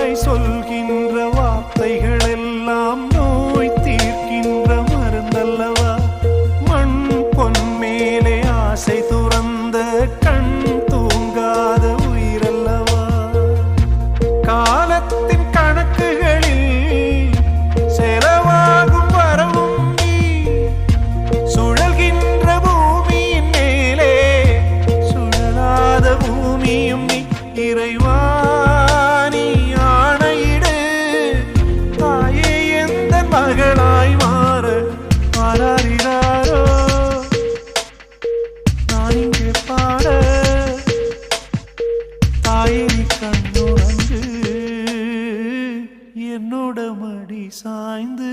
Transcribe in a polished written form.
தாய் சொல்கின்ற வார்த்தைகள் எல்லாம் நோய் தீர்க்கின்ற மருந்தல்லவா? மண் பொன் மேலே ஆசை துறந்த கண் தூங்காத உயிரல்லவா? காலத்தின் கணக்குகளில் செலவாகும் வரவும் நீ, சுழல்கின்ற பூமியின் மேலே சுழலாத பூமியும் நீ. இறைவா நீ ஆணையிடு, தாயே எந்த மகளாய் மாற மாறாரிடாரோ. நான் இங்கே பாட தாயே நீ கண்ணுறங்கு, என்னோட மடி சாய்ந்து